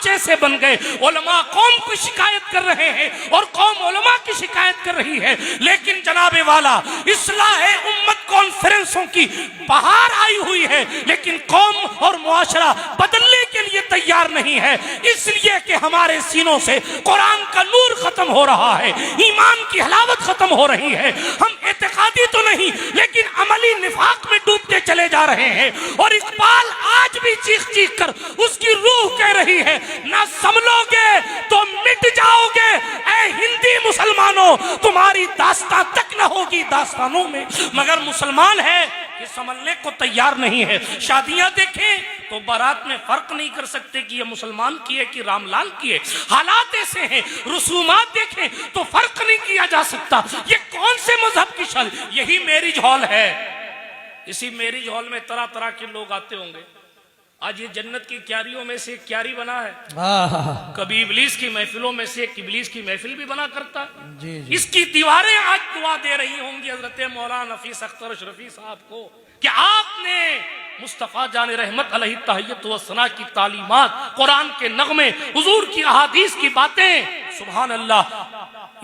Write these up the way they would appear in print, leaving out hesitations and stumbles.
ढांचे से बन गए। उलमा कौम की शिकायत कर रहे हैं और कौम उलमा की शिकायत कर रही है। लेकिन जनाबे वाला इस्लाह उम्मत कॉन्फ्रेंसों की बहार आई हुई है, लेकिन कौम और मुआशरा बदलने के लिए तैयार नहीं है। इसलिए कि हमारे सीनों से कुरान का नूर खत्म हो रहा है, ईमान की हलावत खत्म हो रही है। हम एतकादी तो नहीं लेकिन अमली निफाक में डूबते चले जा रहे हैं। और इकबाल आज भी चीख चीख कर उसकी रूह कह रही है, ना संभलोगे तो मिट जाओगे ऐ हिंदी मुसलमानों, तुम्हारी दास्तां तक न होगी दास्तानों में। मगर मुसलमान है ये समझने को तैयार नहीं है। शादियां देखें तो बारात में फर्क नहीं कर सकते कि ये मुसलमान की है कि रामलाल की है। हालात ऐसे हैं। रसूमात देखें तो फर्क नहीं किया जा सकता। ये कौन से मजहब की शादी? यही मैरिज हॉल है। इसी मैरिज हॉल में तरह तरह के लोग आते होंगे। आज ये जन्नत की क्यारियों में से एक क्यारी बना है, कभी इबलीस की महफिलों में से एक इबलीस की महफिल भी बना करता है। जी जी। इसकी दीवारें आज दुआ दे रही होंगी हजरत मौलाना नफीस अख्तर अशरफी साहब को कि आपने मुस्तफा जान रहमत अलैहि तहियत व सना की तालीमात, कुरान के नगमे, हुजूर की अहादीस की बातें, सुभान अल्लाह,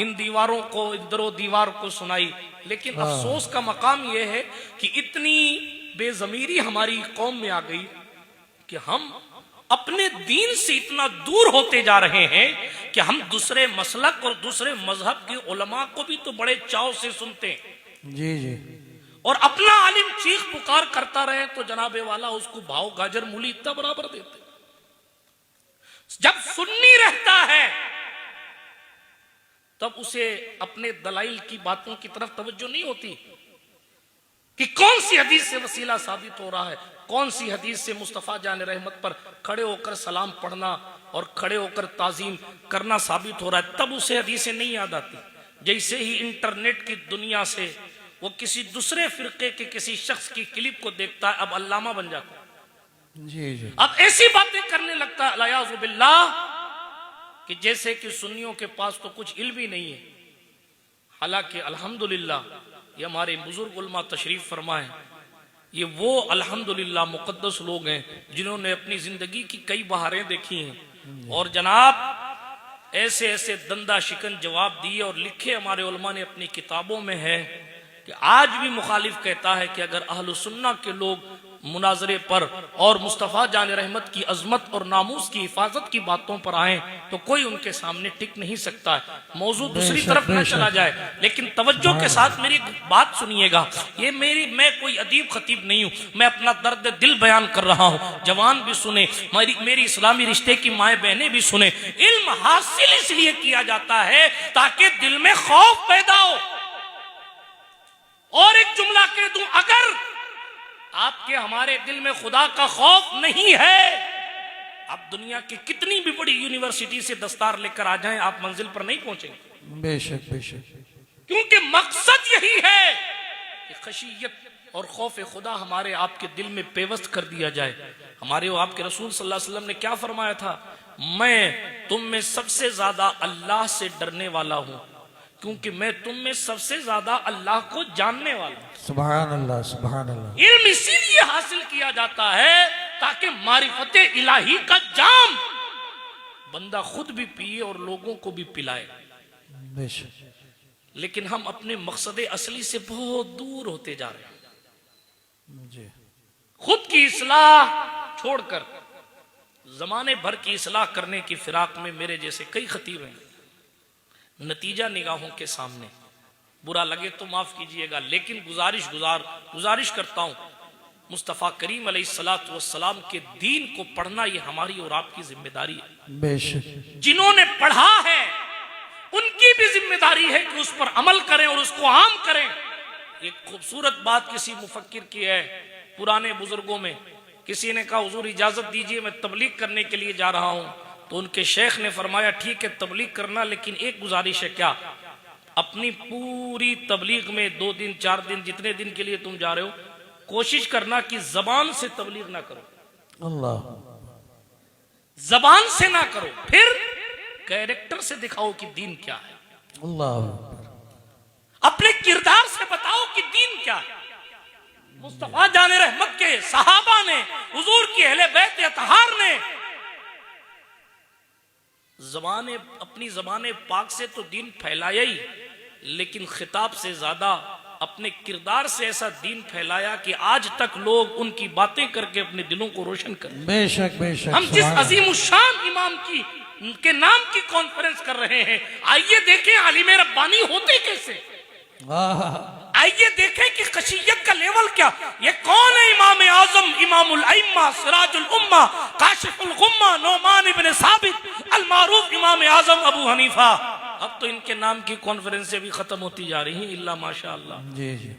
इन दीवारों को, इन दरो दीवार को सुनाई। लेकिन अफसोस का मकाम यह है कि इतनी बेजमीरी हमारी कौम में आ गई कि हम अपने दीन से इतना दूर होते जा रहे हैं कि हम दूसरे मसलक और दूसरे मजहब के उलमा को भी तो बड़े चाव से सुनते हैं। जी जी। और अपना आलिम चीख पुकार करता रहे तो जनाबे वाला उसको भाव गाजर मूली इतना बराबर देते। जब सुन्नी रहता है तब उसे अपने दलाइल की बातों की तरफ तवज्जो नहीं होती कि कौन सी हदीस से वसीला साबित हो रहा है, कौन सी हदीस से मुस्तफा जान रहमत पर खड़े होकर सलाम पढ़ना और खड़े होकर ताजीम करना साबित हो रहा है। तब उसे हदीसें नहीं याद आती। जैसे ही इंटरनेट की दुनिया से वो किसी दूसरे फिरके के किसी शख्स की क्लिप को देखता है, अब अल्लामा बन जाता है। जी जी। अब ऐसी बातें करने लगता है अलियाज़ु बिल्लाह कि जैसे कि सुन्नियों के पास तो कुछ इल्म ही नहीं है। हालांकि अल्हम्दुलिल्लाह ये हमारे बुजुर्ग उलमा तशरीफ फरमाए, ये वो अल्हम्दुलिल्लाह मुकद्दस लोग हैं जिन्होंने अपनी जिंदगी की कई बहारें देखी हैं और जनाब ऐसे ऐसे दंदा शिकन जवाब दिए और लिखे हमारे उलमा ने अपनी किताबों में है कि आज भी मुखालिफ कहता है कि अगर अहलु सुन्ना के लोग मुनाजरे पर और मुस्तफ़ा जान रहमत की अजमत और नामूस की हिफाजत की बातों पर आए तो कोई उनके सामने टिक नहीं सकता है। मौजूद दूसरी तरफ न चला जाए, लेकिन तवज्जो के साथ मेरी बात सुनिएगा। ये मैं कोई अदीब खतीब नहीं हूँ, मैं अपना दर्द दिल बयान कर रहा हूँ। जवान भी सुने, मेरी इस्लामी रिश्ते की माए बहनें भी सुने। इल्म हासिल इसलिए किया जाता है ताकि दिल में खौफ पैदा हो। और एक जुमला कह दूं, अगर आपके हमारे दिल में खुदा का खौफ नहीं है, आप दुनिया की कितनी भी बड़ी यूनिवर्सिटी से दस्तार लेकर आ जाएं, आप मंजिल पर नहीं पहुंचेंगे। बेशक बेशक। क्योंकि मकसद यही है कि खशियत और खौफ खुदा हमारे आपके दिल में पेवस्त कर दिया जाए। हमारे आपके रसूल सल्लल्लाहु अलैहि वसल्लम ने क्या फरमाया था? मैं तुम में सबसे ज्यादा अल्लाह से डरने वाला हूं क्योंकि मैं तुम में सबसे ज्यादा अल्लाह को जानने वाला हूं। सुभान अल्लाह, सुभान अल्लाह। इल्म इसीलिए हासिल किया जाता है ताकि मारिफते इलाही का जाम बंदा खुद भी पिए और लोगों को भी पिलाए। लेकिन हम अपने मकसद असली से बहुत दूर होते जा रहे हैं। खुद की इस्लाह छोड़कर जमाने भर की इस्लाह करने की फिराक में मेरे जैसे कई खतीब हैं। नतीजा निगाहों के सामने, बुरा लगे तो माफ कीजिएगा, लेकिन गुजारिश करता हूं, मुस्तफ़ा करीम अलैहिस्सलातु वस्सलाम के दीन को पढ़ना ये हमारी और आपकी जिम्मेदारी है। बेशक जिन्होंने पढ़ा है उनकी भी जिम्मेदारी है कि उस पर अमल करें और उसको आम करें। एक खूबसूरत बात किसी मुफक्किर की है, पुराने बुजुर्गों में किसी ने कहा हुजूर इजाजत दीजिए मैं तबलीग करने के लिए जा रहा हूं, तो उनके शेख ने फरमाया ठीक है तबलीग करना, लेकिन एक गुजारिश है। क्या? अपनी पूरी तबलीग में 2 दिन 4 दिन जितने दिन के लिए तुम जा रहे हो, कोशिश करना कि जबान से तबलीग ना करो। अल्लाह, जबान से ना करो, फिर कैरेक्टर से दिखाओ कि दीन क्या है। अल्लाह, अपने किरदार से बताओ कि दीन क्या है। मुस्तफा जाने रहमत के सहाबा ने, हुजूर की अहले बैत अतहार ने अपनी ज़बान पाक से तो दीन फैलाया ही, लेकिन खिताब से ज्यादा अपने किरदार से ऐसा दीन फैलाया कि आज तक लोग उनकी बातें करके अपने दिलों को रोशन कर। बेशक बेशक। हम जिस अजीमुशान इमाम के नाम की कॉन्फ्रेंस कर रहे हैं, आइए देखें आलिम रब्बानी होते कैसे, आइए देखें कि कशियत का लेवल क्या। ये कौन है? इमाम आजम, इमामुल अइम्मा, सिराजुल उम्मा, काशिफुल गुम्मा, नौमान इब्न साबित अल मारूफ इमाम आजम अबू हनीफा। अब तो इनके नाम की कॉन्फ्रेंसें भी खत्म होती जा रही हैं, इल्ला माशाअल्लाह। जी जी।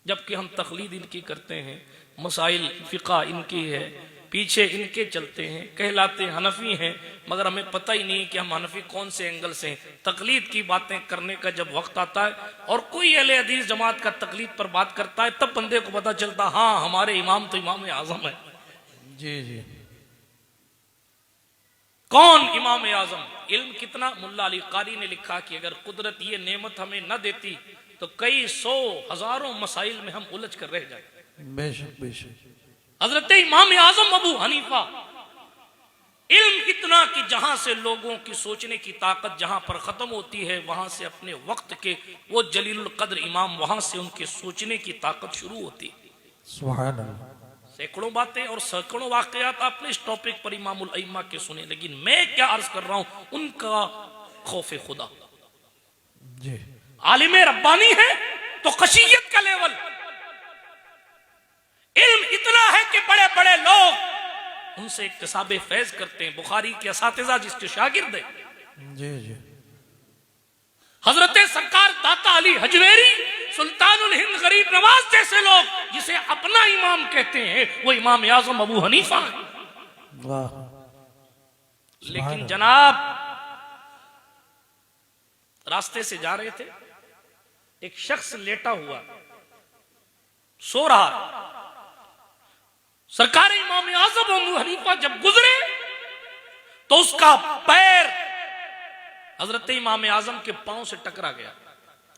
जबकि हम तकलीद इनकी करते हैं, मसाइल फिका इनकी है, पीछे इनके चलते हैं, कहलाते हनफी हैं, मगर हमें पता ही नहीं कि हम हनफी कौन से एंगल से हैं। तकलीद की बातें करने का जब वक्त आता है और कोई अहले हदीस जमात का तकलीद पर बात करता है, तब बंदे को पता चलता, हाँ हमारे इमाम तो इमाम आजम है। जी जी। कौन इमाम आजम? इल्म कितना? मुल्ला अली कारी ने लिखा कि अगर कुदरत ये नेमत हमें न देती तो कई सौ हजारों मसाइल में हम उलझ कर रह जाए। बेशक बेशक। हजरत इमाम आजम अबू हनीफा, इल्म इतना कि जहां से लोगों की सोचने की ताकत जहां पर खत्म होती है, वहां से अपने वक्त के वो जलीलुल कद्र इमाम, वहां से उनके सोचने की ताकत शुरू होती है। सुभान अल्लाह। सैकड़ों बातें और सैकड़ों वाकयात आपने इस टॉपिक पर इमामुल अइम्मा के सुने, लेकिन मैं क्या अर्ज कर रहा हूं, उनका खौफे खुदा। जी। आलिम रब्बानी है तो खशियत का लेवल, इल्म इतना है कि बड़े बड़े लोग उनसे इक्तिसाबे फैज करते हैं। बुखारी के असातिज़ा जिसके शागिर्द है, जी जी। हजरत सरकार दाता अली हजवेरी, सुल्तानुल हिंद गरीब नवाज जैसे लोग जिसे अपना इमाम कहते हैं, वो इमाम आजम अबू हनीफा है। वाह। लेकिन जनाब रास्ते से जा रहे थे, एक शख्स लेटा हुआ सो रहा। सरकार इमाम आजम अबू हनीफा जब गुजरे तो उसका पैर हजरत इमाम आजम के पांव से टकरा गया।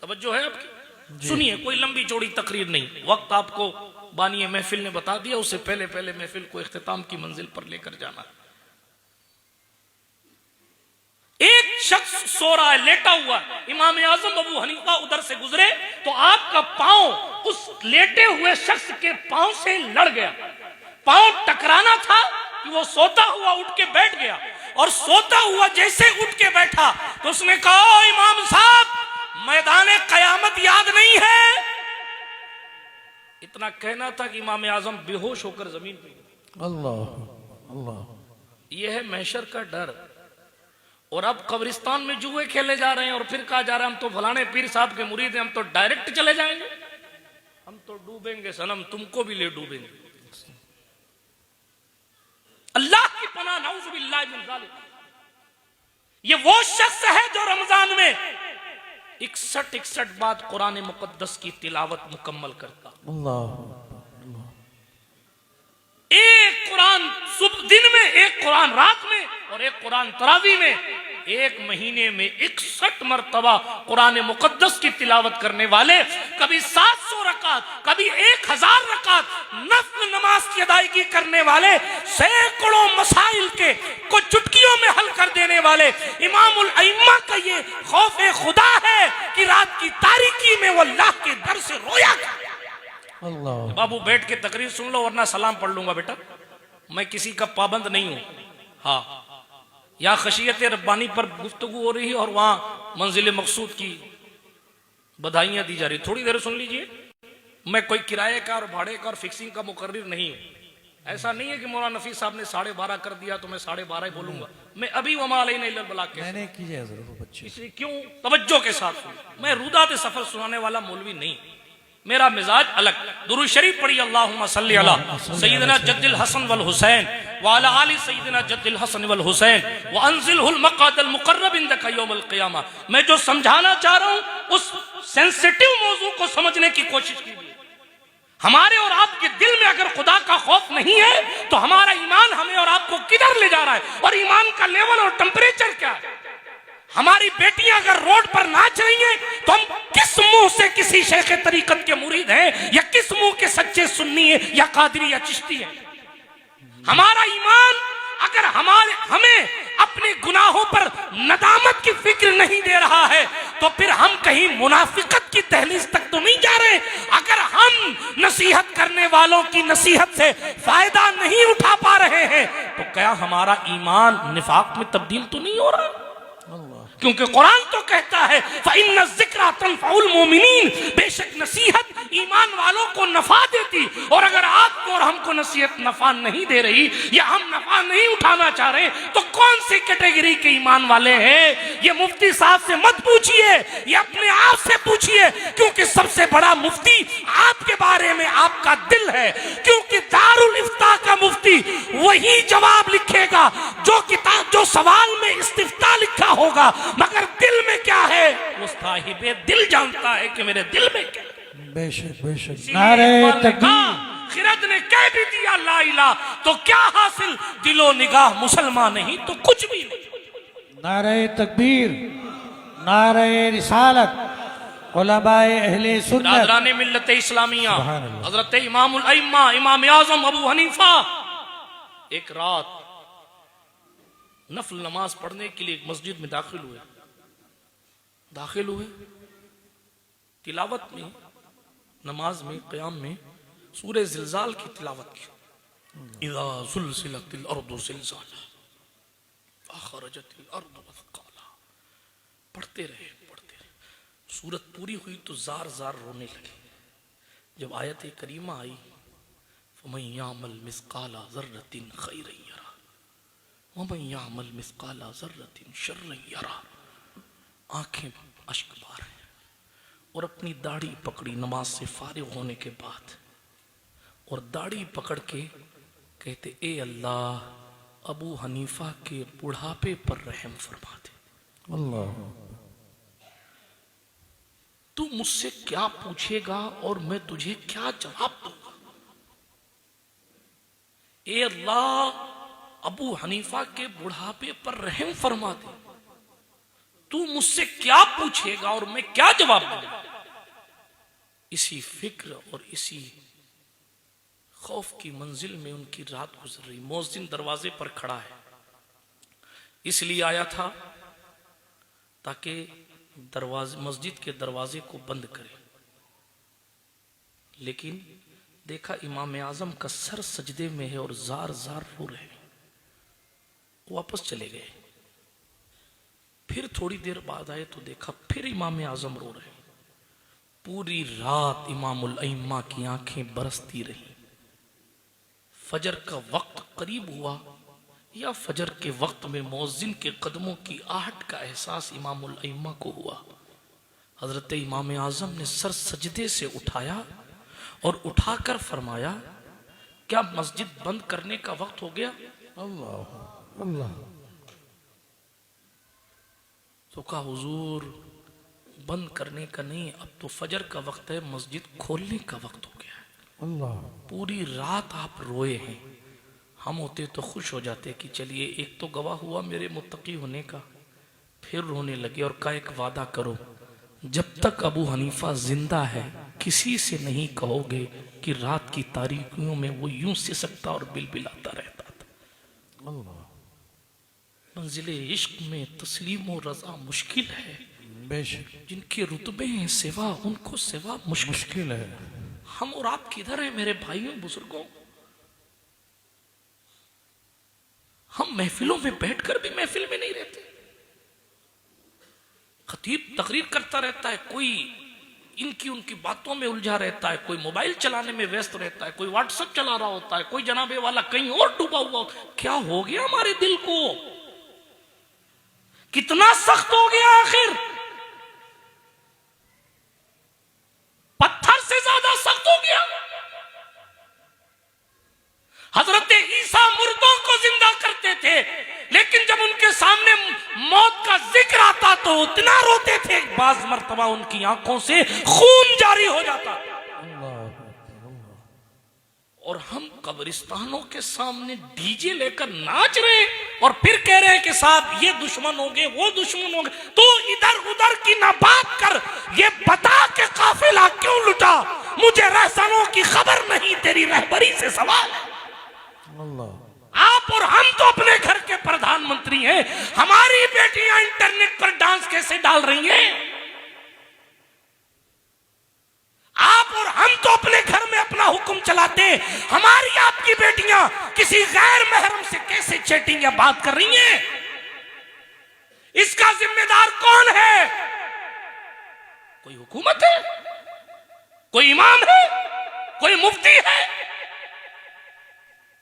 तवज्जो है आपकी? सुनिए, कोई लंबी चौड़ी तकरीर नहीं, वक्त आपको बानिए महफिल ने बता दिया, उससे पहले पहले महफिल को इख्तिताम की मंजिल पर लेकर जाना। एक शख्स सो रहा है, लेटा हुआ। इमाम आजम अबू हनीफा उधर से गुजरे तो आपका पांव उस लेटे हुए शख्स के पांव से लड़ गया। पांव टकराना था कि वो सोता हुआ उठ के बैठ गया, और सोता हुआ जैसे उठ के बैठा तो उसने कहा, इमाम साहब मैदान कयामत याद नहीं है? इतना कहना था कि इमाम आजम बेहोश होकर जमीन पे गिरे। अल्लाह अल्लाह। यह है महशर का डर। और अब कब्रिस्तान में जुए खेले जा रहे हैं और फिर कहा जा रहा है हम तो फलाने पीर साहब के मुरीद हैं, हम तो डायरेक्ट चले जाएंगे, हम तो डूबेंगे सनम, तुमको भी ले डूबेंगे। अल्लाह की पनाह, नाउज़ुबिल्लाह मिन ज़ालिक। ये वो शख्स है जो रमजान में 61 बात कुरान मुकद्दस की तिलावत मुकम्मल करता। अल्लाह। एक कुरान दिन में, एक कुरान रात में, और एक कुरान तरावी में। एक महीने में 61 मरतबा कुरान मुकद्दस की तिलावत करने वाले, कभी 700 रकात, कभी 1000 रकात नफ्ल नमाज की अदायगी करने वाले, सैकड़ों मसाइल के को चुटकियों में हल कर देने वाले इमामुल अइम्मा का ये खौफे खुदा है कि रात की तारीकी में वो अल्लाह के दर से रोया गया। अल्लाह। बाबू बैठ के तकरीर सुन लो वरना सलाम पढ़ लूंगा बेटा, मैं किसी का पाबंद नहीं हूं। हाँ, या खशियत रब्बानी पर गुफ्तगू हो रही है और वहां मंजिल मकसूद की बधाइयां दी जा रही। थोड़ी देर सुन लीजिए, मैं कोई किराए का और भाड़े का और फिक्सिंग का मुकर्रिर नहीं हूं। ऐसा नहीं है कि मौलाना नफी साहब ने 12:30 कर दिया तो मैं 12:30 बोलूंगा। मैं अभी वमा अलैना इल्लल बलाग के मैंने कीजिए जरूर बच्चे। इसलिए क्यों तवज्जो के साथ सुन, मैं रुदात सफर सुनाने वाला मौलवी नहीं, मेरा मिजाज अलग। दुरूद शरीफ पढ़ी, अल्लाहुम्मा सल्ली अला सय्यिदना जद्दिल हसन वल हुसैन व अला आलि सय्यिदना जद्दिल हसन वल हुसैन व अंजिलहुल मक़ादल मुक़र्रब इंदका यौमल क़ियामा। मैं जो समझाना चाह रहा हूं उस सेंसिटिव मौजू को समझने की कोशिश कीजिए। हमारे और आपके दिल में अगर खुदा का खौफ नहीं है तो हमारा ईमान हमें और आपको किधर ले जा रहा है, और ईमान का लेवल और टेम्परेचर क्या है। हमारी बेटियां अगर रोड पर नाच रही हैं तो हम किस मुंह से किसी शेख तरीकत के मुरीद हैं, या किस मुंह के सच्चे सुन्नी है या कादरी या चिश्ती है। हमारा ईमान अगर हमें अपने गुनाहों पर नदामत की फिक्र नहीं दे रहा है तो फिर हम कहीं मुनाफिकत की दहलीज तक तो नहीं जा रहे। अगर हम नसीहत करने वालों की नसीहत से फायदा नहीं उठा पा रहे हैं तो क्या हमारा ईमान निफाक में तब्दील तो नहीं हो रहा? क्योंकि कुरान तो कहता है फ़इन्न ज़िक्रा तनफ़उल मोमिनीन, बेशक नसीहत ईमान वालों को नफा देती। और अगर आपको और हमको नसीहत नफा नहीं दे रही या हम नफा नहीं उठाना चाह रहे तो कौन सी कैटेगरी के ईमान वाले हैं? ये मुफ्ती साहब से मत पूछिए, ये अपने आप से पूछिए, क्योंकि सबसे बड़ा मुफ्ती आपके बारे में आपका दिल है। क्योंकि दारुल इफ्ता का मुफ्ती वही जवाब लिखेगा जो सवाल में इस्तिफ्ता लिखा होगा, मगर दिल में क्या है वो साहिबे दिल जानता है कि मेरे दिल में क्या है। बेशक बेशक। नारे तकबीर। खिरद ने कह भी दिया ला इलाहा तो क्या हासिल, दिलो निगाह मुसलमान नहीं तो कुछ भी नहीं। नारे तकबीर, नारे रिसालत, उलमाए अहले सुन्नत, नादराने मिल्लत इस्लामिया, सुभान अल्लाह। हजरत इमामुल अइम्मा इमाम आजम अबू हनीफा एक रात नफल नमाज पढ़ने के लिए एक मस्जिद में दाखिल हुए, तिलावत में, नमाज में, क़याम में सूरह ज़िलज़ाल की तिलावत की। इज़ा ज़ुलज़िलतिल अर्दु ज़िलज़ालहा अख़रजतिल अर्दु अथक़ालहा। पढ़ते रहे। सूरत पूरी हुई तो जार जार रोने लगे। जब आयत करीमा आई फ़मन यअमल मिस्क़ाला ज़र्रतिन ख़ैरन यरा वमन यअमल मिस्क़ाला ज़र्रतिन शर्रन यरा। आंखें अश्क बार हैं और अपनी दाढ़ी पकड़ी नमाज से फारिग होने के बाद, और दाढ़ी पकड़ के कहते ए अल्लाह अबू हनीफा के बुढ़ापे पर रहम फरमा दे। अल्लाह, तू मुझसे क्या पूछेगा और मैं तुझे क्या जवाब दूंगा। ए अल्लाह अबू हनीफा के बुढ़ापे पर रहम फरमा दे, तू मुझसे क्या पूछेगा और मैं क्या जवाब दूंगा। इसी फिक्र और इसी खौफ की मंजिल में उनकी रात गुजर रही। मुअज्जिन दरवाजे पर खड़ा है, इसलिए आया था ताकि मस्जिद के दरवाजे को बंद करे, लेकिन देखा इमाम आजम का सर सजदे में है और जार जार रो रहे हैं। वापस चले गए। फिर थोड़ी देर बाद आए तो देखा फिर इमाम आजम रो रहे हैं। पूरी रात इमामुल अइम्मा की आंखें बरसती रही। फजर का वक्त करीब हुआ या फजर के वक्त में मुअज्जिन के कदमों की आहट का एहसास इमामुल अइम्मा को हुआ। हजरत इमाम आजम ने सर सजदे से उठाया और उठाकर फरमाया क्या मस्जिद बंद करने का वक्त हो गया? अल्लाह अल्लाह। तो कहा हुजूर बंद करने का नहीं, अब तो फजर का वक्त है, मस्जिद खोलने का वक्त हो गया है। अल्लाह। पूरी रात आप रोए हैं, हम होते तो खुश हो जाते कि चलिए एक तो गवाह हुआ मेरे मुत्तकी होने का। फिर रोने लगे और कहा एक वादा करो, जब तक अबू हनीफा जिंदा है किसी से नहीं कहोगे कि रात की तारीकियों में वो यूं सिसकता और बिलबिलाता रहता था। अल्लाह। मंजिले इश्क में तस्लीम और रजा मुश्किल है। बेशक जिनके रुतबे हैं सिवा उनको सिवा मुश्किल है। हम और आप किधर हैं मेरे भाइयों बुजुर्गों? हम महफिलों में बैठकर भी महफिल में नहीं रहते। खतीब तकरीर करता रहता है, कोई इनकी उनकी बातों में उलझा रहता है, कोई मोबाइल चलाने में व्यस्त रहता है, कोई व्हाट्सएप चला रहा होता है, कोई जनाबे वाला कहीं और डूबा हुआ। क्या हो गया हमारे दिल को? कितना सख्त हो गया आखिर? पत्थर से ज्यादा सख्त हो गया। हजरत ईसा मुर्दों को जिंदा करते थे, लेकिन जब उनके सामने मौत का जिक्र आता तो इतना रोते थे, बाज मर्तबा उनकी आंखों से खून जारी हो जाता। और हम कब्रिस्तानों के सामने डीजे लेकर नाच रहे हैं और फिर कह रहे हैं कि साहब ये दुश्मन हो गए, वो दुश्मन हो गए। तो इधर उधर की ना बात कर, ये बता के काफिला क्यों लुटा? मुझे रहसानों की खबर नहीं, तेरी रहबरी से सवाल है। अल्लाह। आप आप और हम तो अपने घर के प्रधानमंत्री हैं, हमारी बेटियां इंटरनेट पर डांस कैसे डाल रही हैं? आप और हम तो अपने घर में अपना हुक्म चलाते हैं, हमारी आपकी बेटियां किसी गैर महरम से कैसे चैटिंग या बात कर रही हैं? इसका जिम्मेदार कौन है? कोई हुकूमत है? कोई इमाम है? कोई मुफ्ती है?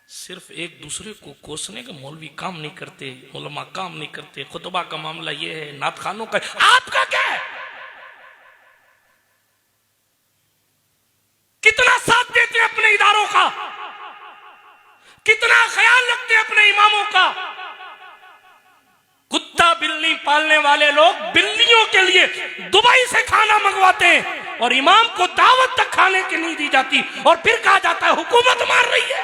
सिर्फ एक दूसरे को कोसने के मौलवी काम नहीं करते, उलमा काम नहीं करते। खुतबा का मामला ये है, नात खानों का। आपका क्या है? कितना साथ देते हैं अपने इदारों का, कितना ख्याल रखते हैं अपने इमामों का। कुत्ता बिल्ली पालने वाले लोग बिल्लियों के लिए दुबई से खाना मंगवाते हैं और इमाम को दावत तक खाने की नहीं दी जाती, और फिर कहा जाता है हुकूमत मार रही है।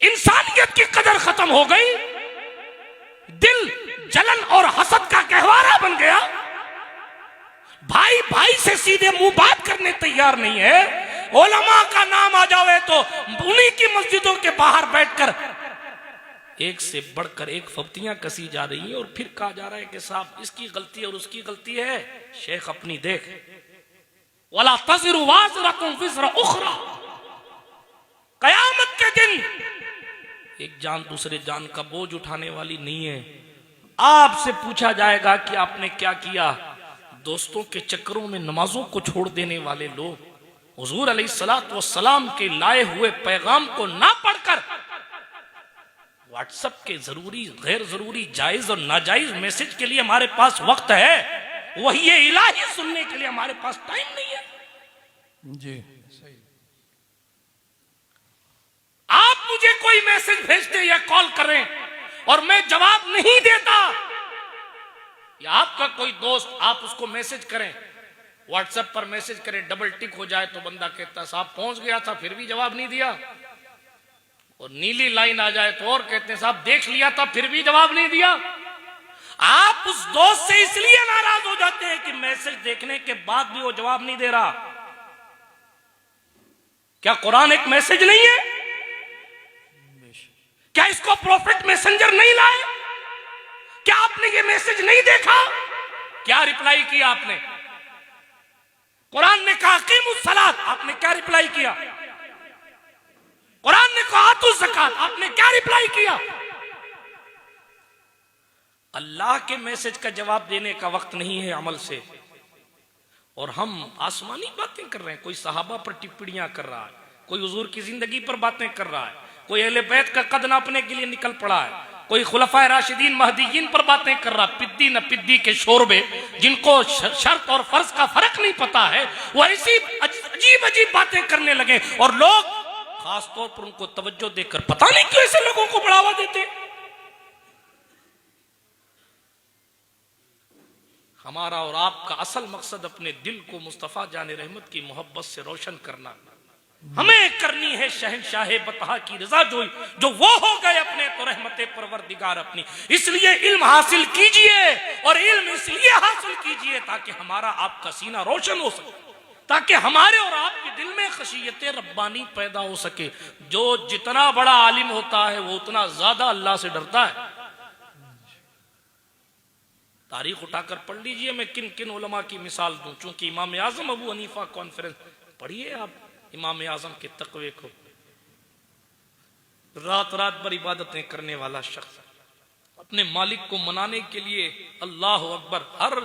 इंसानियत की कदर खत्म हो गई, दिल जलन और हसद का गहवारा बन गया। भाई भाई से सीधे मुंह बात करने तैयार नहीं है। उलमा का नाम आ जावे तो उन्हीं की मस्जिदों के बाहर बैठकर एक से बढ़कर एक फब्तियां कसी जा रही हैं, और फिर कहा जा रहा है कि साहब इसकी गलती और उसकी गलती है। शेख अपनी देख, वला तज़िरु वाज़िरतुन विज़रा उख़रा, कयामत के दिन एक जान दूसरे जान का बोझ उठाने वाली नहीं है। आपसे पूछा जाएगा कि आपने क्या किया। दोस्तों के चक्करों में नमाजों को छोड़ देने वाले लोग हुजूर अलैहिस्सलातु वस्सलाम के लाए हुए पैगाम को ना पढ़कर व्हाट्सएप के जरूरी गैर जरूरी जायज और नाजायज मैसेज के लिए हमारे पास वक्त है, वही ये इलाही सुनने के लिए हमारे पास टाइम नहीं है। जी सही। आप मुझे कोई मैसेज भेजते या कॉल करें और मैं जवाब नहीं देता, या आपका कोई दोस्त आप उसको मैसेज करें, व्हाट्सएप पर मैसेज करें, डबल टिक हो जाए तो बंदा कहता साहब पहुंच गया था फिर भी जवाब नहीं दिया, और नीली लाइन आ जाए तो और कहते हैं साहब देख लिया था फिर भी जवाब नहीं दिया। आप उस दोस्त से इसलिए नाराज हो जाते हैं कि मैसेज देखने के बाद भी वो जवाब नहीं दे रहा। क्या कुरान एक मैसेज नहीं है? क्या इसको प्रोफेट मैसेंजर नहीं लाए? क्या आपने ये मैसेज नहीं देखा? क्या रिप्लाई किया आपने? कुरान ने कहा कीमुस सलात, आपने क्या रिप्लाई किया? कुरान ने कहा आतु ज़कात, आपने क्या रिप्लाई किया? अल्लाह के मैसेज का जवाब देने का वक्त नहीं है अमल से, और हम आसमानी बातें कर रहे हैं। कोई सहाबा पर टिप्पणियां कर रहा है, कोई हुजूर की जिंदगी पर बातें कर रहा है, कोई अहले बैत का कद नापने के लिए निकल पड़ा है, कोई खुलफाए राशिदीन महदीयीन पर बातें कर रहा। पिद्दी न पिद्दी के शोरबे, जिनको शर्त और फर्ज का फर्क नहीं पता है, वो ऐसी अजीब अजीब बातें करने लगे, और लोग खासतौर पर उनको तवज्जो देकर पता नहीं क्यों ऐसे लोगों को बढ़ावा देते। हमारा और आपका असल मकसद अपने दिल को मुस्तफा जाने रहमत की मोहब्बत से रोशन करना। हमें करनी है शहंशाह बतहा की रजा, जो वो हो गए अपने तो रहमते परवरदिगार अपनी। इसलिए इल्म हासिल कीजिए, और इल्म इसलिए हासिल कीजिए ताकि हमारा आपका सीना रोशन हो सके, ताकि हमारे और आपके दिल में खशियत रब्बानी पैदा हो सके। जो जितना बड़ा आलिम होता है वो उतना ज्यादा अल्लाह से डरता है। तारीख उठाकर पढ़ लीजिए, मैं किन किन उलमा की मिसाल दूं। चूंकि इमाम आजम अबू हनीफा कॉन्फ्रेंस पढ़िए आप इमाम आजम के तकवे को। रात रात भर इबादतें करने वाला शख्स, अपने मालिक को मनाने के लिए अल्लाह अकबर हर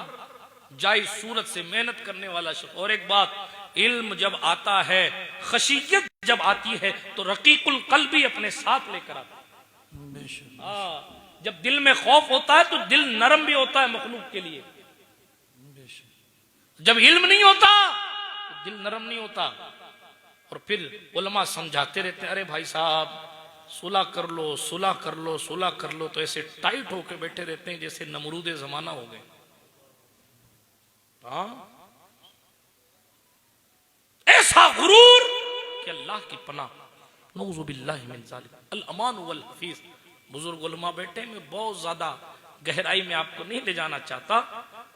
जायज सूरत से मेहनत करने वाला शख्स। और एक बात, इल्म जब आता है, खशियत जब आती है, तो रकीकुल कल्ब भी अपने साथ लेकर आता है। जब दिल में खौफ होता है तो दिल नरम भी होता है मखलूक के लिए। जब इल्म नहीं होता तो दिल नरम नहीं होता। और फिर उलमा समझाते रहते हैं, अरे भाई साहब सुलह कर लो, सुलह कर लो, सुलह कर लो, तो ऐसे टाइट होके बैठे रहते हैं जैसे नमरूदे जमाना हो गए। ऐसा गुरूर कि अल्लाह की पनाह, नऊज़ु बिल्लाहि मिन ज़ालिक, अल अमान वल हफीज। बुजुर्ग उलमा बैठे, मैं बहुत ज्यादा गहराई में आपको नहीं ले जाना चाहता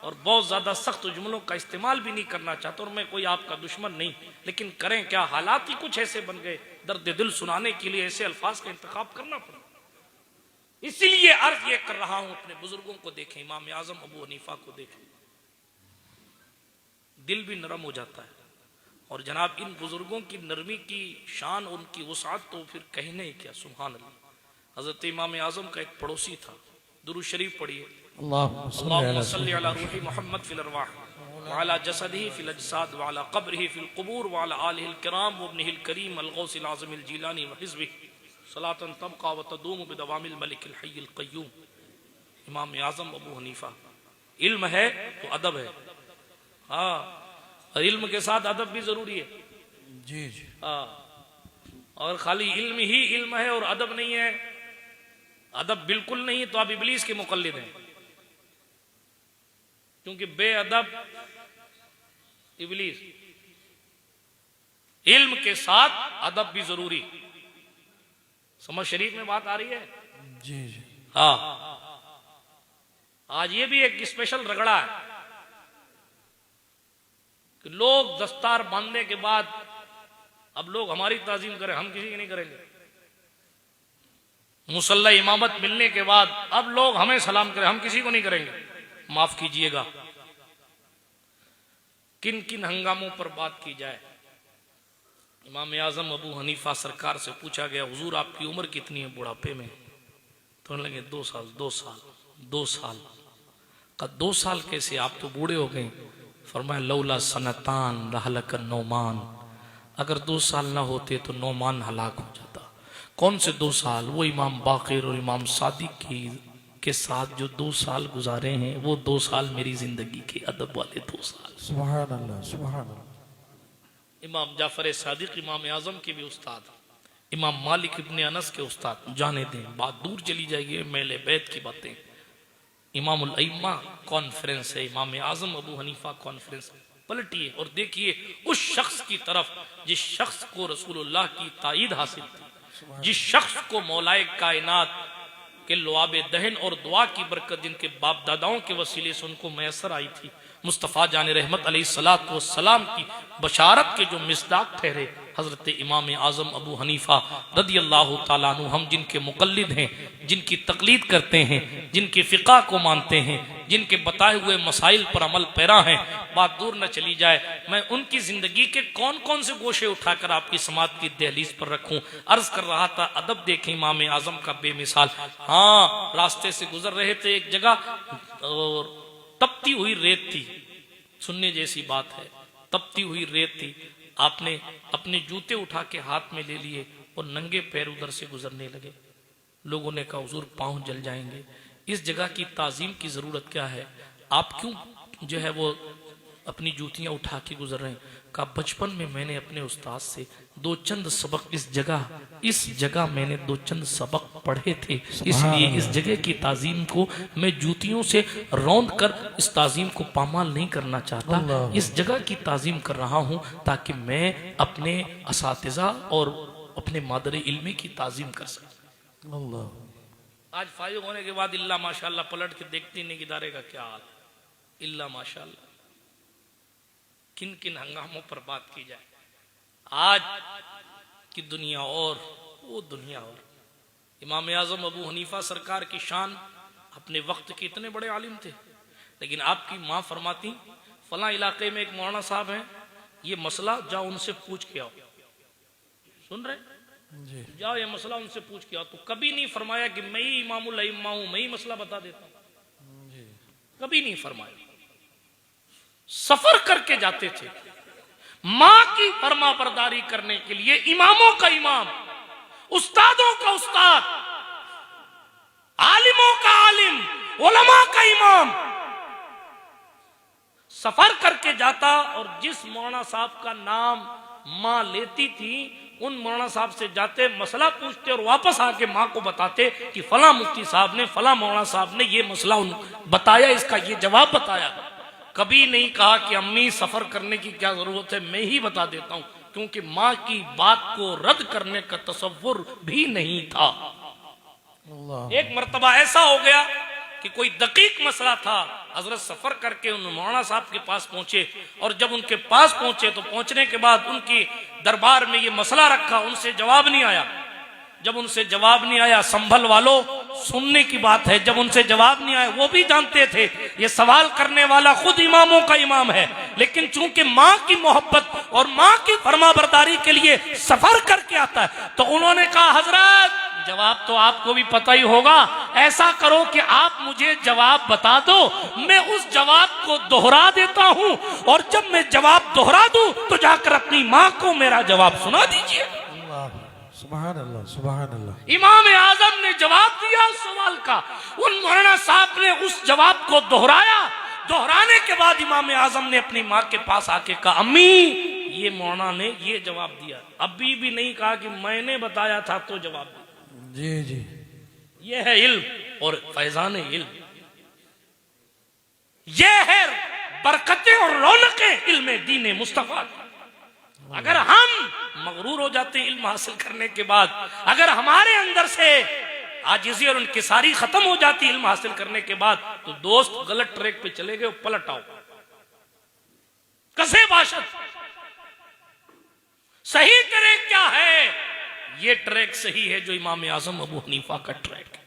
और बहुत ज्यादा सख्त जुमलों का इस्तेमाल भी नहीं करना चाहता, और मैं कोई आपका दुश्मन नहीं, लेकिन करें क्या, हालात ही कुछ ऐसे बन गए, दर्द दिल सुनाने के लिए ऐसे अल्फाज का इंतखाब करना पड़ा। इसीलिए अर्ज ये कर रहा हूं, अपने बुजुर्गों को देखें, इमाम आजम अबू हनीफा को देखें, दिल भी नरम हो जाता है। और जनाब इन बुजुर्गों की नरमी की शान, उनकी वसाअत तो फिर कहने ही क्या, सुभान अल्लाह। हजरत इमाम आजम का एक पड़ोसी था, दुरूद शरीफ पढ़िए, अल्लाहुम्मा सल्ली अला रूही मुहम्मद फिल अरवाह व अला जसदिही फिल अजसाद व अला क़ब्रिही फिल क़ुबूर व अला आलिहिल किराम व इब्निहिल करीम अल गौसिल आज़मिल जीलानी व हिज़्बिही सलातन तबक़ा व तदूम बिदवामिल मलिकिल हय्यिल क़य्यूम। इमाम आज़म अबू हनीफा। इल्म है तो अदब है, हाँ, और इल्म के साथ अदब भी जरूरी है। जी जी। हाँ, और खाली इल्म ही इल्म है और अदब नहीं है, अदब बिल्कुल नहीं है, तो आप इब्लीस के मुक़ल्लिद हैं, क्योंकि बेअदब इब्लीस। इल्म के साथ अदब भी जरूरी, समझ शरीफ में बात आ रही है। जी जी। हाँ, आज ये भी एक स्पेशल रगड़ा है कि लोग दस्तार बांधने के बाद अब लोग हमारी ताजीम करें, हम किसी की नहीं करेंगे। मुसल्ला इमामत मिलने के बाद अब लोग हमें सलाम करें, हम किसी को नहीं करेंगे। माफ कीजिएगा, किन किन हंगामों पर बात की जाए। इमाम आजम अबू हनीफा सरकार से पूछा गया, हुजूर आपकी उम्र कितनी है बुढ़ापे में? तो लगे 2 साल 2 साल 2 साल का 2 साल कैसे, आप तो बूढ़े हो गए। फरमाया लौला सनतान रहलक नौमान, अगर 2 साल ना होते तो नौमान हलाक हो जाता। कौन से 2 साल? वो इमाम बाक़िर और इमाम सादिक के साथ जो 2 साल गुजारे हैं, वो 2 साल मेरी जिंदगी के अदब वाले 2 साल। सुभान अल्लाह, सुभान अल्लाह। इमाम जाफर सादिक इमाम आजम के भी उस्ताद, इमाम मालिक इब्ने अनस के उस्ताद। जाने दें, बात दूर चली जाएगी, मेले बैत की बातें। इमामुल अइम्मा कॉन्फ्रेंस है, इमाम आजम अबू हनीफा कॉन्फ्रेंस। पलटिए और देखिए उस शख्स की तरफ जिस शख्स को रसूलुल्लाह की ताईद हासिल थी, जिस शख्स को मौलाए कायनात के लुआबे दहन और दुआ की बरकत जिनके बाप दादाओं के वसीले से उनको मैसर आई थी, मुस्तफ़ा जान रहमत अलैहिस्सलातु वस्सलाम की बशारत के जो मिस्दाक ठहरे हजरत इमाम आजम अबू हनीफा रदियल्लाहु ताला अन्हु। हम जिनके मुक़ल्लिद हैं, जिनकी तकलीद करते हैं, जिनके फ़िक़ा को मानते हैं, जिनके बताए हुए मसाइल पर अमल पैरा हैं, बात दूर न चली जाए, मैं उनकी जिंदगी के कौन कौन से गोशे उठाकर आपकी समात की दहलीज पर रखूं। अर्ज कर रहा था, अदब देखें इमाम आजम का बेमिसाल। हाँ, रास्ते से गुजर रहे थे एक जगह और तपती हुई रेत थी, सुनने जैसी बात है, तपती हुई रेत थी। आपने अपने जूते उठा के हाथ में ले लिए और नंगे पैर उधर से गुजरने लगे। लोगों ने कहा हुजूर पांव जल जाएंगे, इस जगह की ताजीम की जरूरत क्या है, आप क्यों जो है वो अपनी जूतियां उठा के गुजर रहे हैं? कहा बचपन में मैंने अपने उस्ताद से 2 चंद सबक इस जगह मैंने 2 चंद सबक पढ़े थे, इसलिए इस जगह की ताजीम को मैं जूतियों से रौंद कर इस ताजीम को पामाल नहीं करना चाहता। इस जगह की ताजीम कर रहा हूं ताकि मैं अपने असातिज़ा और अपने मादर इल्मी की ताजीम कर सकूं। आज फारिग होने के बाद इल्ला माशाल्लाह पलट के देखती नहीं इदारे का क्या हाल, इल्ला माशाल्लाह। किन किन हंगामों पर बात की जाए, आज की दुनिया और वो दुनिया और। इमाम आजम अबू हनीफा सरकार की शान, अपने वक्त के इतने बड़े आलिम थे, लेकिन आपकी माँ फरमाती फला इलाके में एक मौलाना साहब हैं, ये मसला जाओ उनसे पूछ के आओ। सुन रहे, जाओ ये मसला उनसे पूछ के आओ। तो कभी नहीं फरमाया कि मैं ही इमामुल अइम्मा हूं, मैं ही मसला बता देता हूं, कभी नहीं फरमाया। सफर करके जाते थे माँ की फरमा बरदारी करने के लिए, इमामों का इमाम, उस्तादों का उस्ताद, आलिमों का आलिम, उलमा का इमाम सफर करके जाता और जिस मौलाना साहब का नाम माँ लेती थी, उन मौलाना साहब से जाते, मसला पूछते और वापस आके माँ को बताते कि फला मुफ्ती साहब ने, फला मौलाना साहब ने ये मसला बताया, इसका ये जवाब बताया। कभी नहीं कहा कि अम्मी सफर करने की क्या जरूरत है, मैं ही बता देता हूं, क्योंकि माँ की बात को रद्द करने का तसव्वुर भी नहीं था। एक मर्तबा ऐसा हो गया कि कोई दकीक मसला था, हजरत सफर करके उन मौलाना साहब के पास पहुंचे और जब उनके पास पहुंचे तो पहुंचने के बाद उनकी दरबार में ये मसला रखा, उनसे जवाब नहीं आया। जब उनसे जवाब नहीं आया, संभल वालों सुनने की बात है, जब उनसे जवाब नहीं आया, वो भी जानते थे ये सवाल करने वाला खुद इमामों का इमाम है, लेकिन चूंकि माँ की मोहब्बत और माँ की फरमाबरदारी के लिए सफर करके आता है, तो उन्होंने कहा हजरत जवाब तो आपको भी पता ही होगा, ऐसा करो कि आप मुझे जवाब बता दो, मैं उस जवाब को दोहरा देता हूं और जब मैं जवाब दोहरा दूं तो जाकर अपनी माँ को मेरा जवाब सुना दीजिए। सुभान अल्लाह, सुभान अल्लाह। इमाम आजम ने जवाब दिया उस सवाल का, उन मौलाना साहब ने उस जवाब को दोहराया। दोहराने के बाद इमाम आजम ने अपनी माँ के पास आके कहा, अम्मी ये मौलाना ने ये जवाब दिया। अभी भी नहीं कहा कि मैंने बताया था तो जवाब दिया। जी जी, ये है इल्म और फैजान इल्म, ये है बरकतें और रौनकें इल्म दीन मुस्तफा। अगर हम मगरूर हो जाते हैं इल्म हासिल करने के बाद, अगर हमारे अंदर से आजिज़ी और इंकिसारी खत्म हो जाती इल्म हासिल करने के बाद, तो दोस्त गलत ट्रैक पे चले गए, पलट आओ। कसे बाशत सही ट्रैक क्या है? ये ट्रैक सही है जो इमाम आजम अबू हनीफा का ट्रैक है।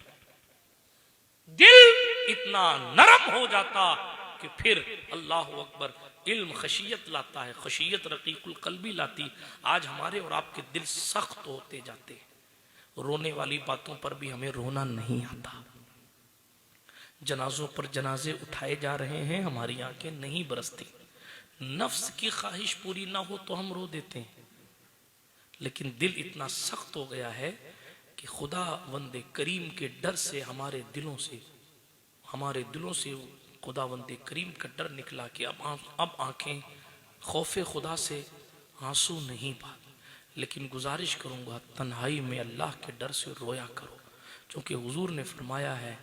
दिल इतना नरम हो जाता कि फिर अल्लाह अकबर इल्म खशियत लाता है, खशियत रकीकुल कल्बी लाती। आज हमारे और आपके दिल सख्त होते जाते, रोने वाली बातों पर भी हमें रोना नहीं आता। जनाजों पर जनाजे उठाए जा रहे हैं, हमारी आंखें नहीं बरसती। नफ्स की ख्वाहिश पूरी ना हो तो हम रो देते हैं, लेकिन दिल इतना सख्त हो गया है कि खुदा वंदे करीम के डर से हमारे दिलों से खुदा वंदे करीम का डर निकला कि अब आंखें खौफे खुदा से आंसू नहीं बहाती। लेकिन गुजारिश करूंगा तन्हाई में अल्लाह के डर से रोया करो, क्योंकि हुजूर ने फरमाया है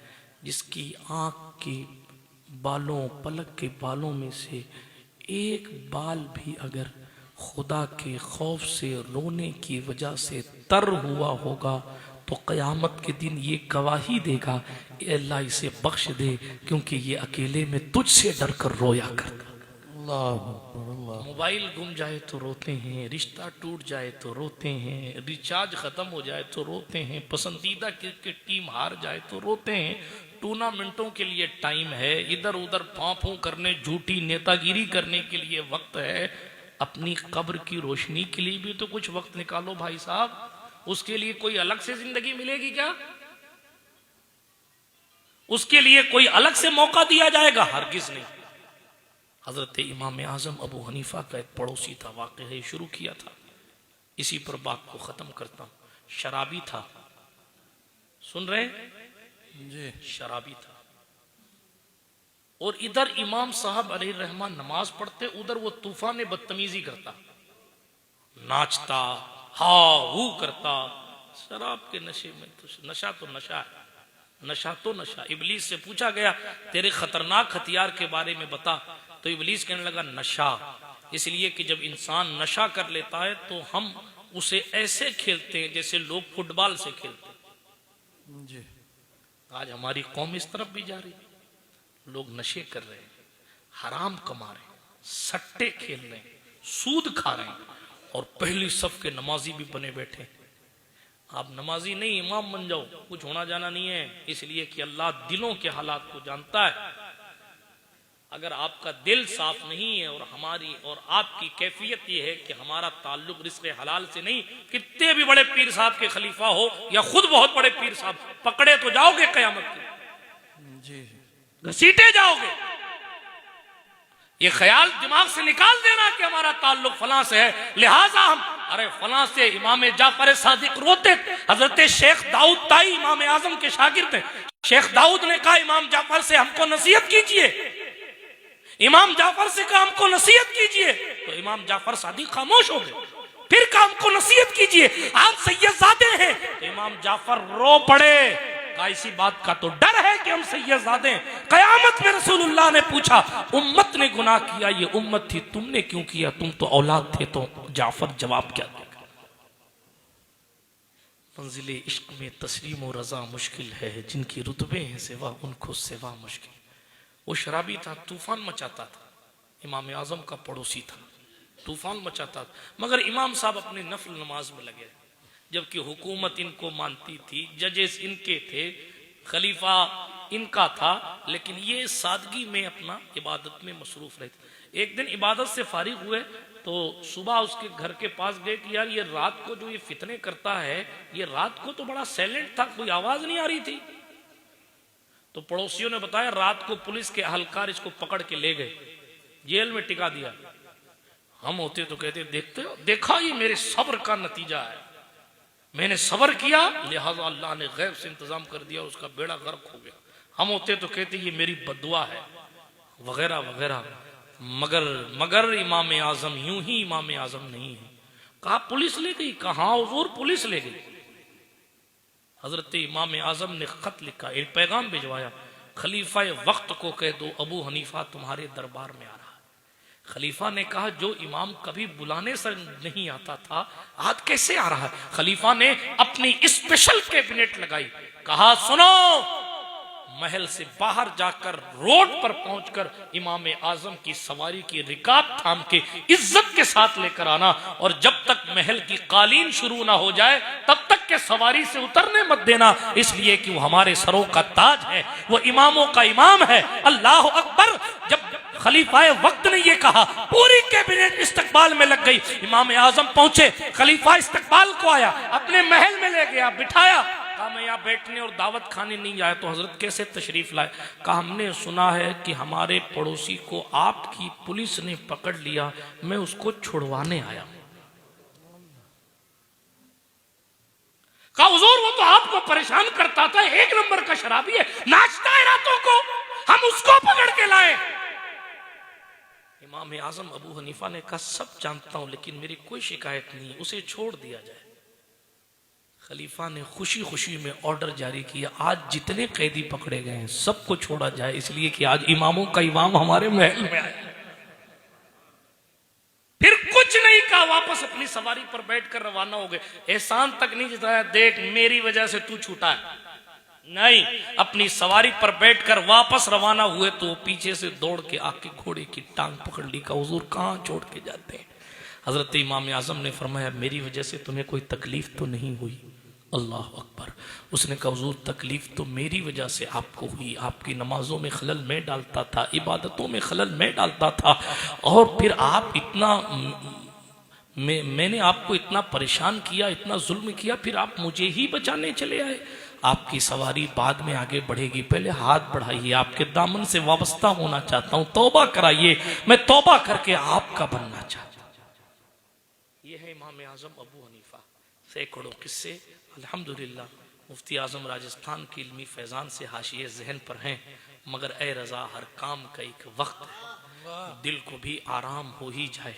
जिसकी आंख के बालों, पलक के बालों में से एक बाल भी अगर खुदा के खौफ से रोने की वजह से तर हुआ होगा तो क़यामत के दिन ये गवाही देगा, अल्लाह इसे बख्श दे क्योंकि ये अकेले में तुझसे डर कर रोया करता। मोबाइल गुम जाए तो रोते हैं, रिश्ता टूट जाए तो रोते हैं, रिचार्ज खत्म हो जाए तो रोते हैं, पसंदीदा क्रिकेट टीम हार जाए तो रोते हैं। टूर्नामेंटों के लिए टाइम है, इधर उधर फांफू करने, झूठी नेतागिरी करने के लिए वक्त है। अपनी कब्र की रोशनी के लिए भी तो कुछ वक्त निकालो भाई साहब। उसके लिए कोई अलग से जिंदगी मिलेगी क्या? उसके लिए कोई अलग से मौका दिया जाएगा? हरगिज नहीं। हजरत इमाम आजम अबू हनीफा का एक पड़ोसी था, वाक़या शुरू किया था, इसी पर बात को खत्म करता हूं। शराबी था, सुन रहे जी, शराबी था, और इधर इमाम साहब अलैहि रहमान नमाज पढ़ते, उधर वो तूफान बदतमीजी करता, नाचता, हा हू करता, शराब के नशे में। तो नशा तो नशा है, नशा तो नशा। इबलीस से पूछा गया तेरे खतरनाक हथियार के बारे में बता, तो इबलीस कहने लगा नशा। इसलिए कि जब इंसान नशा कर लेता है तो हम उसे ऐसे खेलते हैं जैसे लोग फुटबॉल से खेलते हैं। जी, आज हमारी कौम इस तरफ भी जा रही है, लोग नशे कर रहे हैं, हराम कमा रहे हैं, सट्टे खेल रहे हैं, सूद खा रहे हैं, और पहली सफ के नमाजी भी बने बैठे। आप नमाजी नहीं इमाम बन जाओ, कुछ होना जाना नहीं है, इसलिए कि अल्लाह दिलों के हालात को जानता है। अगर आपका दिल साफ नहीं है और हमारी और आपकी कैफियत यह है कि हमारा ताल्लुक रिज़्क़ हलाल से नहीं, कितने भी बड़े पीर साहब के खलीफा हो या खुद बहुत बड़े पीर साहब, पकड़े तो जाओगे कयामत की, जी, घसीटे जाओगे। ये ख्याल दिमाग से निकाल देना कि हमारा ताल्लुक फलां से है, लिहाजा हम अरे फलां से। इमाम जाफर सादिक रोते, हजरत शेख दाऊद ताई इमाम आजम के शागिर्द हैं। शेख दाऊद ने कहा इमाम जाफर से हमको नसीहत कीजिए, इमाम जाफर से कहा हमको नसीहत कीजिए, तो इमाम जाफर सादिक खामोश हो गए। फिर कहा हमको नसीहत कीजिए, आप सैयदजादे हैं, तो इमाम जाफर रो पड़े। इसी बात का तो डर है कि हम सैयदजादे हैं। कयामत में रसूलुल्लाह ने पूछा उम्मत ने गुनाह किया, ये उम्मत थी, तुमने क्यों किया? तुम तो औलाद थे। तो जाफर जवाब क्या देगा? मंजिल इश्क में तस्लीम और रजा मुश्किल है, जिनकी रुतबे हैं सिवा उनको सिवा मुश्किल। वो शराबी था, तूफान मचाता था, इमाम आजम का पड़ोसी था, तूफान मचाता था, मगर इमाम साहब अपनी नफल नमाज में लगे, जबकि हुकूमत इनको मानती थी, जजेस इनके थे, खलीफा इनका था, लेकिन ये सादगी में अपना इबादत में मसरूफ रहते। एक दिन इबादत से फारिग हुए तो सुबह उसके घर के पास गए कि यार ये रात को जो ये फितने करता है, ये रात को तो बड़ा साइलेंट था, कोई आवाज नहीं आ रही थी। तो पड़ोसियों ने बताया रात को पुलिस के अहलकार इसको पकड़ के ले गए, जेल में टिका दिया। हम होते तो कहते देखते हो, देखा ये मेरे सब्र का नतीजा है, मैंने सब्र किया लिहाजा अल्लाह ने गैब से इंतजाम कर दिया, उसका बेड़ा गर्क हो गया। हम होते तो कहते ये मेरी बद्दुआ है, वगैरह वगैरह। मगर इमाम आजम यूं ही इमाम आजम नहीं है। कहा पुलिस ले गई, कहा हुजूर पुलिस ले गई। हजरत इमाम आजम ने खत लिखा, एक पैगाम भिजवाया, खलीफा वक्त को कह दो अबू हनीफा तुम्हारे दरबार में आ रहा है। खलीफा ने कहा जो इमाम कभी बुलाने से नहीं आता था आज कैसे आ रहा है। खलीफा ने अपनी स्पेशल कैबिनेट लगाई, कहा सुनो, महल से बाहर जाकर रोड पर पहुंचकर इमाम आजम की सवारी की रिकाब थाम के इज्जत के साथ लेकर आना, और जब तक महल की कालीन शुरू ना हो जाए तब तक के सवारी से उतरने मत देना, इसलिए कि वो हमारे सरों का ताज है, वो इमामों का इमाम है। अल्लाह अकबर। जब खलीफा वक्त ने ये कहा, पूरी कैबिनेट इस्तकबाल में लग गई। इमाम आजम पहुंचे, खलीफा इस्तकबाल को आया, अपने महल में ले गया, बिठाया, कहा मैं यहाँ बैठने और दावत खाने नहीं आया। तो हजरत कैसे तशरीफ लाए? कहा हमने सुना है कि हमारे पड़ोसी को आपकी पुलिस ने पकड़ लिया, मैं उसको छुड़वाने आया। कहा हुजूर वो तो आपको परेशान करता था, एक नंबर का शराबी है, नाचता है रातों को, हम उसको पकड़ के लाए। इमाम आजम अबू हनीफा ने कहा सब जानता हूं, लेकिन मेरी कोई शिकायत नहीं, उसे छोड़ दिया जाए। खलीफा ने खुशी खुशी में ऑर्डर जारी किया, आज जितने कैदी पकड़े गए हैं सबको छोड़ा जाए, इसलिए कि आज इमामों का इमाम हमारे महल में आया। फिर कुछ नहीं कहा, वापस अपनी सवारी पर बैठकर रवाना हो गए। एहसान तक नहीं जताया, देख मेरी वजह से तू छूटा है, नहीं, अपनी सवारी पर बैठकर वापस रवाना हुए तो पीछे से दौड़ के आके घोड़े की टांग पकड़ ली। का हुजूर कहां छोड़ के जाते हैं? हजरत इमाम आजम ने फरमाया मेरी वजह से तुम्हें कोई तकलीफ तो नहीं हुई? अल्लाह अकबर। उसने कहा हुजूर तकलीफ तो मेरी वजह से आपको हुई, आपकी नमाजों में खलल मैं डालता था, इबादतों में खलल मैं डालता था, और फिर आप इतना मैंने आपको इतना परेशान किया, इतना जुल्म किया, फिर आप मुझे ही बचाने चले आए। आपकी सवारी बाद में आगे बढ़ेगी, पहले हाथ बढ़ाइए, आपके दामन से वाबस्ता होना चाहता हूं, तौबा कराइए, मैं तौबा करके आपका बनना चाहता हूं। यह है इमाम आजम अबू हनीफा। सैकड़ों किस्से अल्हम्दुलिल्लाह मुफ्ती आजम राजस्थान की इल्मी फैजान से हाशिए जहन पर हैं, मगर ए रजा हर काम का एक वक्त है, दिल को भी आराम हो ही जाए।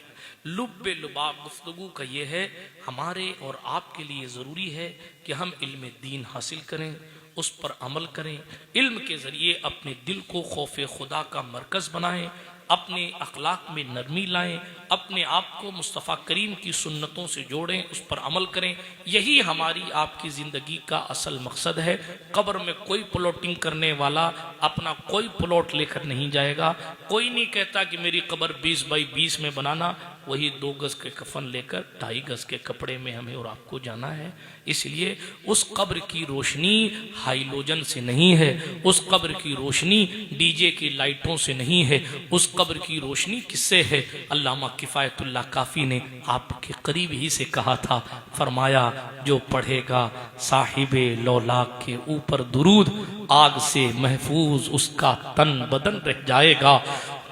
लुब्बे लुबाब गुफ्तगू का ये है, हमारे और आपके लिए ज़रूरी है कि हम इल्म दीन हासिल करें, उस पर अमल करें, इल्म के ज़रिए अपने दिल को खौफ खुदा का मरकज़ बनाएं, अपने अखलाक में नरमी लाएं, अपने आप को मुस्तफ़ा करीम की सुन्नतों से जोड़ें, उस पर अमल करें। यही हमारी आपकी ज़िंदगी का असल मकसद है। कब्र में कोई प्लॉटिंग करने वाला अपना कोई प्लॉट लेकर नहीं जाएगा। कोई नहीं कहता कि मेरी कब्र 20 बाई 20 में बनाना, वही 2 गज के कफन लेकर 2.5 गज के कपड़े में हमें और आपको जाना है। इसलिए उस कब्र की रोशनी हाइलोजन से नहीं है, उस कब्र की रोशनी डीजे की लाइटों से नहीं है, उस कब्र की रोशनी किससे है? अल्लामा किफ़ायतुल्लाह काफ़ी ने आपके करीब ही से कहा था, फरमाया जो पढ़ेगा साहिबे लौलाक के ऊपर दुरूद, आग से महफूज उसका तन बदन रह जाएगा,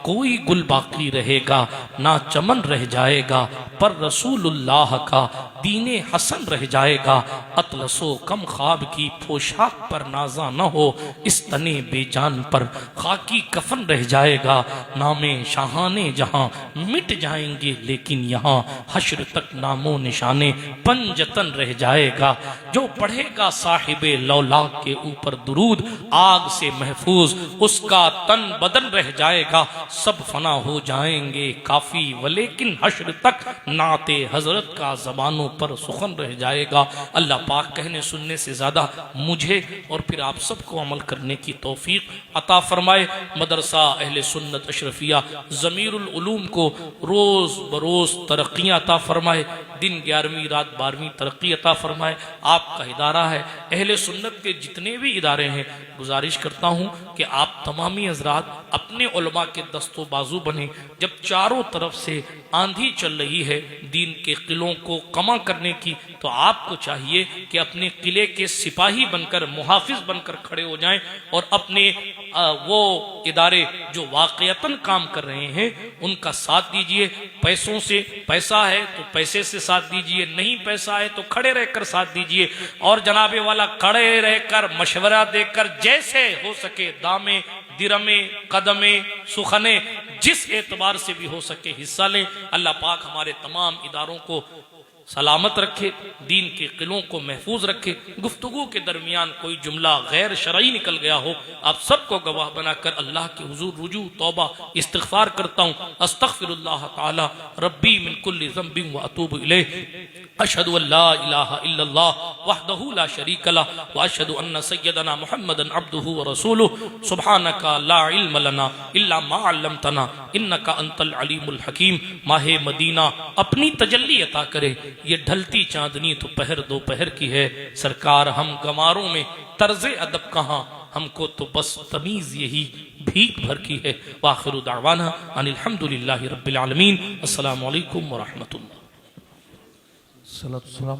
कोई गुल बाकी रहेगा ना चमन रह जाएगा, पर रसूलुल्लाह का दीने हसन रह जाएगा। अतलसो कम ख्वाब की पोशाक पर नाजा न हो, इस तने बेजान पर खाकी कफन रह जाएगा। नामे शाहाने जहां मिट जाएंगे, लेकिन यहाँ हश्र तक नामो निशाने पंजतन रह जाएगा। जो पढ़ेगा साहिबे लौलाक के ऊपर दुरूद, आग से महफूज उसका तन बदन रह जाएगा। सब फना हो जाएंगे काफी, वलेकिन हश्र तक नाते हजरत का जबानों पर सुखन रह जाएगा। अल्लाह पाक कहने सुनने से ज़्यादा मुझे और फिर आप सबको अमल करने की तौफीक अता फरमाए। मदरसा अहले सुन्नत अशरफिया ज़मीरुल उलूम को रोज़ बरोज़ तरक्कियाँ अता फरमाए, दिन 11वीं रात 12वीं तरक्की अता फरमाए। आपका इदारा है, अहले सुन्नत के जितने भी इदारे हैं, गुजारिश करता हूँ कि आप तमामी हजरात अपने उलमा के दस्तों बाजू बने। जब चारों तरफ से आंधी चल रही है दीन के किलों को कमा करने की, तो आपको चाहिए कि अपने किले के सिपाही बनकर, मुहाफिज बनकर खड़े हो जाएं और अपने वो इदारे जो वाकईतन काम कर रहे हैं उनका साथ दीजिए। पैसों से, पैसा है तो पैसे से साथ दीजिए, नहीं पैसा है तो खड़े रहकर साथ दीजिए। और जनाबे वाला खड़े रहकर मशवरा देकर जैसे हो सके दामे दिरमे कदमे सुखने जिस एतबार से भी हो सके हिस्सा लें। अल्लाह पाक हमारे तमाम इदारों को सलामत रखे, दीन के किलों को महफूज रखे। गुफ्तगू के दरमियान कोई जुमला गैर शरई निकल गया हो, आप सबको गवाह बनाकर अल्लाह के हुजूर रुजू तौबा इस्तिग़फ़ार करता हूँ। अस्तग़फ़िरुल्लाह ताला रब्बी मिन कुल्लि ज़ंबिन व अतूबु इलैह। अशहदु अल्ला इलाहा इल्लल्लाह वहदहु ला शरीक लह व अशहदु अन्न सय्यदना मुहम्मदन अब्दुहु व रसूलुहु। सुब्हानका ला इल्म लना इल्ला मा अल्लमतना इन्नका अंतल अलीमुल हकीम। माहे मदीना अपनी तजल्ली अता करे। ये ढलती चांदनी तो पहर दोपहर की है, सरकार हम गंवारों में तर्ज़े अदब कहाँ, हमको तो बस तमीज़ यही भीख भर की है। वाखिरु दावाना अनिल हम्दुलिल्लाहि रब्बिल आलमीन। अस्सलामु अलैकुम व रहमतुल्लाह। सलाम।